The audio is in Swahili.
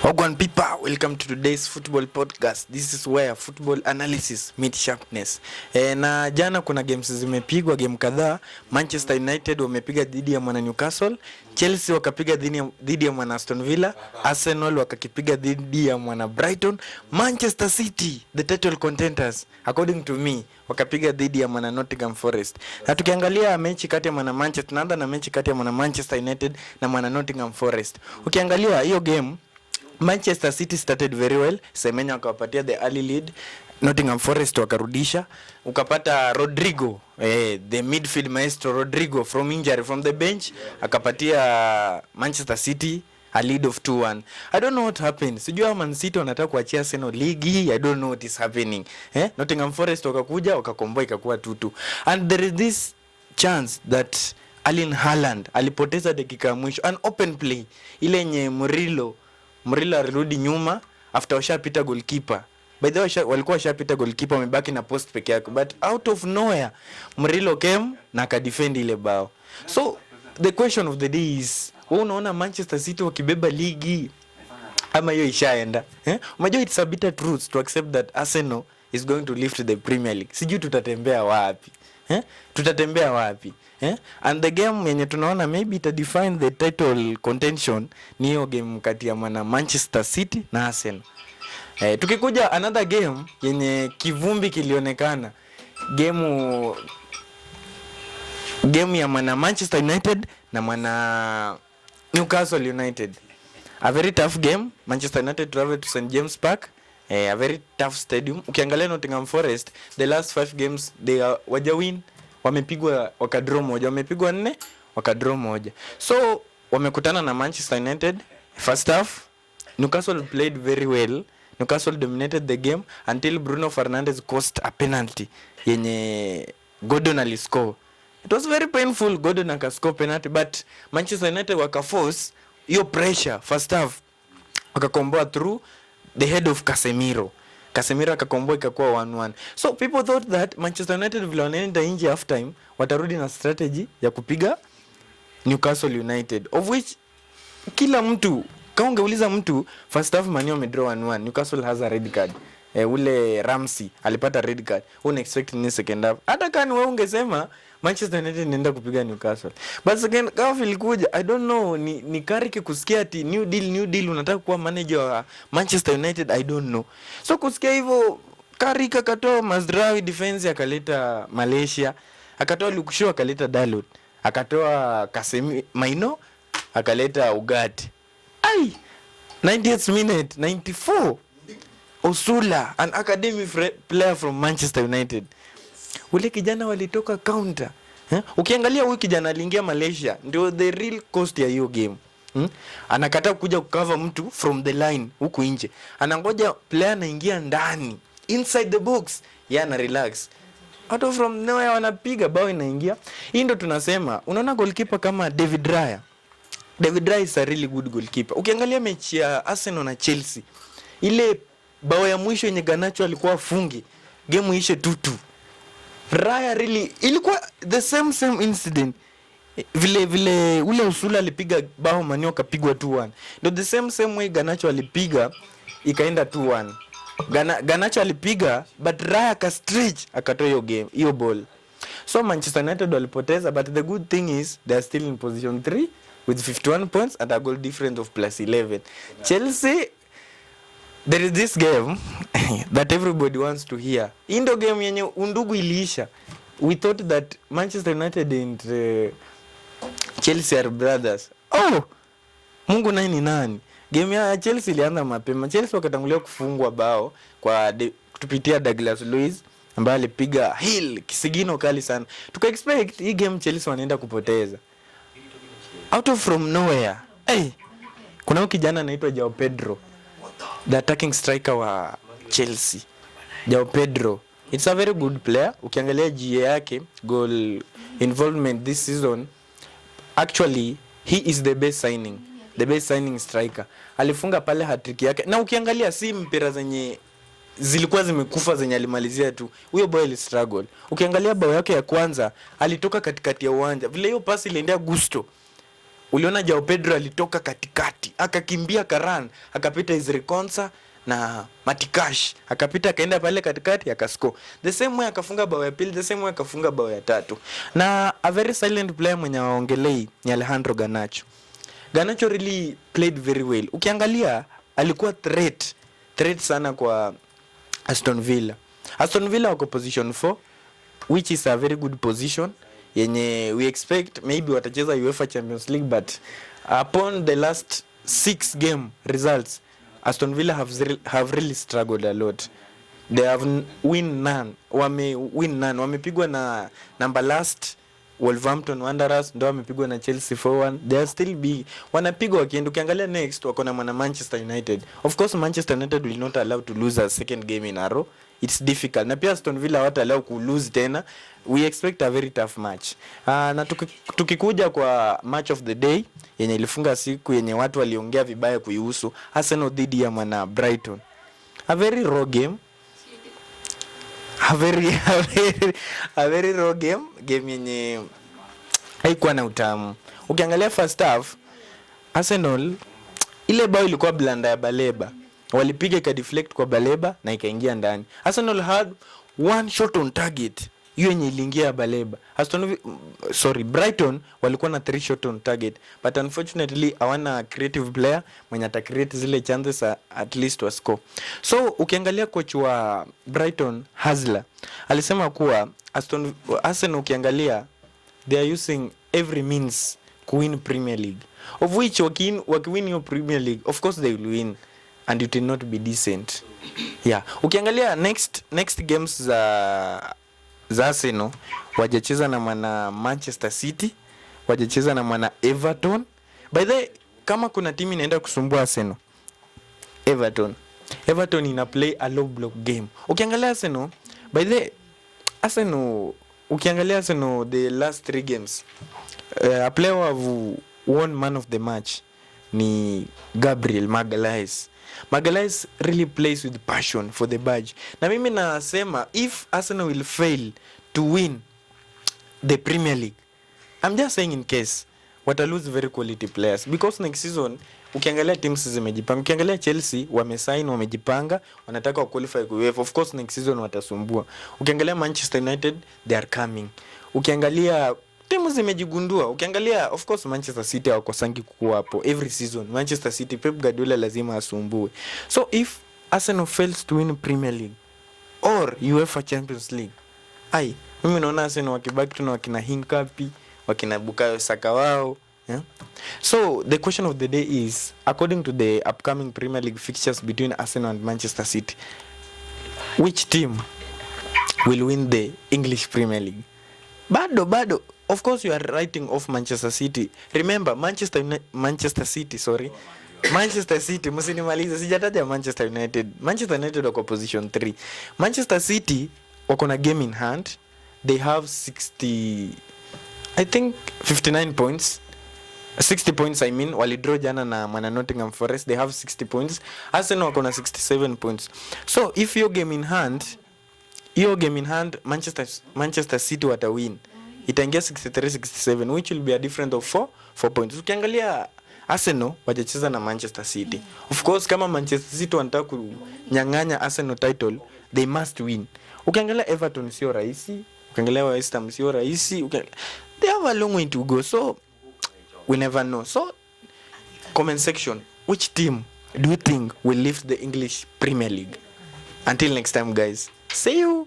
Wagwan people, welcome to today's football podcast. This is where football analysis meet sharpness. Na jana kuna games zimepigwa, game kadhaa. Manchester United wamepiga dhidi ya mwana Newcastle, Chelsea wakapiga dhidi ya mwana Aston Villa, Arsenal wakakipiga dhidi ya mwana Brighton, Manchester City, the title contenders according to me, wakapiga dhidi ya mwana Nottingham Forest. Na tukiangalia mechi kati ya mwana Manchester na mechi kati ya mwana Manchester United na mwana Nottingham Forest. Ukiangalia hiyo game, Manchester City started very well. Semenya wakawapatia the early lead. Nottingham Forest wakarudisha. Ukapata Rodrigo, the midfield maestro Rodrigo from injury from the bench, akapatia Manchester City a lead of 2-1. I don't know what happened. Sijua Man City wanataka kuachia Arsenal ligi. I don't know what is happening. Nottingham Forest wakakuja wakakomboa ikakuwa 2-2. And there is this chance that Erling Haaland alipoteza dakika ya mwisho, an open play ile yenye Murillo alirudi nyuma after washapita goalkeeper. By the way, walikuwa washapita goalkeeper, wamebaki na post peke yake, but out of nowhere Murillo came na akadefend ile bao. So the question of the day is, wewe unaona Manchester City wakibeba ligi ama hiyo ishaenda? Unajua it's a bitter truth to accept that Arsenal is going to lift the Premier League. Sijui tutatembea wapi. Tutatembea wapi? And the game yenye tunaona maybe ita define the title contention ni hiyo game kati ya Manchester City na Arsenal. Tukikuja another game yenye kivumbi kilionekana, game ya Manchester United na Newcastle United. A very tough game. Manchester United traveled to St James Park, a very tough stadium. Ukiangalia Nottingham Forest, the last 5 games they wajawin, wamepigwa wakadraw moja, wamepigwa 4 wakadraw moja. So wamekutana na Manchester United. First half Newcastle played very well. Newcastle dominated the game until Bruno Fernandes caused a penalty yenye Gordon aliscore. It was very painful. Gordon akascore penalty, but Manchester United wakaforce hiyo pressure first half, wakakomboa through the head of Casemiro akakomboa ikakuwa 1-1. So people thought that Manchester United vile wanaenda nje half time watarudi na strategy ya kupiga Newcastle United, of which kila mtu kama ungeuliza mtu first half Man U wamedraw 1-1, Newcastle has a red card. Ule Ramsey alipata red card. Una expect in second half? Hata kani wewe ungesema Manchester United inaenda kupiga Newcastle, but second half ilikuja, I don't know, ni Carrick kusikia ati new deal unataka kuwa manager wa Manchester United, I don't know. So kusikia hivyo Carrick akatoa Mazraoui defense, akaleta Malaysia, akatoa Luke Shaw, akaleta Dalot, akatoa Maino, akaleta Ugarte. 90th minute 94, Osula, an academy player from Manchester United. Ule kijana walitoka counter. Ukiangalia huyu kijana aliingia Malaysia, ndio the real cost ya hiyo game. Anakataa kuja kukava mtu from the line huku nje. Anangoja player anaingia ndani, inside the box, yana relax. Out of from nowhere wanapiga bao inaingia. Hii ndio tunasema, unaona goalkeeper kama David Raya. David Raya is a really good goalkeeper. Ukiangalia mechi ya Arsenal na Chelsea, ile bao ya mwisho yenye Garnacho alikuwa afungi, game ishe 2-2. Raya really ilikuwa the same incident. Vile ule Osula alipiga bao Man U kapigwa 2-1. Ndio the same way Garnacho alipiga ikaenda 2-1. Garnacho alipiga but Raya ka stretch akatoa hiyo game, hiyo ball. So Manchester United walipoteza, but the good thing is they are still in position 3 with 51 points and a goal difference of +11. Chelsea, there is this game that everybody wants to hear. Indo game yenye undugu iliisha. We thought that Manchester United and Chelsea are brothers. Mungu naye ni nani? Game ya Chelsea ilianza mapema. Chelsea wakatangulia kufungwa bao kwa kupitia Douglas Luiz ambaye alipiga heel kisigino kali sana. Tuka expect hii game Chelsea wanaenda kupoteza. Out of from nowhere. Kuna kijana anaitwa Joao Pedro, the attacking striker wa Chelsea. Joao Pedro, it's a very good player. Ukiangalia GA yake, goal involvement this season, actually he is the best signing striker. Alifunga pale hat-trick yake. Na ukiangalia si mpira zenye zilikuwa zimekufa zenye alimalizia tu. Huyo boy ali struggle. Ukiangalia bao yake ya kwanza alitoka katikati ya uwanja. Vile hiyo pasi iliendea Gusto, uliona Joao Pedro alitoka katikati, akakimbia karan, akapita Ezri Konsa na Matikash, akapita akaenda pale katikati akascore. The same way akafunga bao ya pili, the same way akafunga bao ya tatu. Na a very silent player mwenye waongelei ni Alejandro Garnacho. Garnacho really played very well. Ukiangalia alikuwa threat sana kwa Aston Villa. Aston Villa wako position 4, which is a very good position yenye we expect maybe watacheza UEFA Champions League, but upon the last 6 game results, Aston Villa have really struggled a lot. They have win none. Wamepigwa na number last Wolverhampton Wanderers, ndio wamepigwa na Chelsea 4-1. They are still wanapigwa wakienda. Ukiangalia next wako na Manchester United. Of course Manchester United will not allow to lose a second game in a row. It's difficult. Na pia Aston Villa hawata allow ku lose tena. We expect a very tough match. Na tukikuja kwa match of the day yenye ilifunga siku yenye watu waliongea vibaya kuihusu, Arsenal dhidi ya mwana Brighton. A very raw game. A very raw game yenye haikuwa na utamu. Ukiangalia first half, Arsenal ile bao ilikuwa blanda ya Baleba. Walipiga ikadeflect kwa Baleba na ikaingia ndani. Arsenal had one shot on target, hiyo yenye iliingia Baleba. Brighton walikuwa na 3 shot on target, but unfortunately hawana creative player mwenye ata create zile chances at least wa score. So ukiangalia coach wa Brighton Hasler alisema kuwa Arsenal ukiangalia they are using every means to win Premier League, of which wakiwin your Premier League of course they will win and it will not be decent. Yeah, ukiangalia next games za Arsenal wajacheza na mwana Manchester City, wajacheza na mwana Everton. By the way, kama kuna timu inaenda kusumbua Arsenal, Everton ina play a low block game. Ukiangalia Arsenal, by the way, ukiangalia Arsenal the last 3 games, a player who won man of the match ni Gabriel Magalhaes. Magalhaes really plays with passion for the badge. Na mimi nasema if Arsenal will fail to win the Premier League, I'm just saying in case wata lose very quality players, because next season ukiangalia teams zimejipanga. Ukiangalia Chelsea wamesign, wamejipanga, wanataka qualify kwa UEFA. Of course next season watasumbua. Ukiangalia Manchester United, they are coming. Ukiangalia timu zimejigundua. Ukiangalia of course Manchester City hawakosangi kuwa hapo every season. Manchester City, Pep Guardiola lazima asumbue. So if Arsenal fails to win Premier League or UEFA Champions League, mimi naona Arsenal wakibaki tu na wakina Hinkapi, wakina Bukayo Saka wao, yeah? So the question of the day is, according to the upcoming Premier League fixtures between Arsenal and Manchester City, which team will win the English Premier League? Bado of course you are writing off Manchester City. Remember Manchester City msinimalize, sijataja Manchester United wako position 3. Manchester City wako na game in hand. They have 59 points. 60 points I mean. Walidraw jana na mana Nottingham Forest. They have 60 points. Arsenal wako na 67 points. So if your game in hand Manchester City wata win, itaingia 63-67, which will be a difference of 4 points. Ukiangalia Arsenal wajacheza na Manchester City. Of course kama Manchester City wanataka kunyang'anya Arsenal title, they must win. Ukiangalia Everton sio rahisi, ukiangalia West Ham sio rahisi, they have a long way to go, so we never know. So comment section, which team do you think will lift the English Premier League? Until next time guys, see you.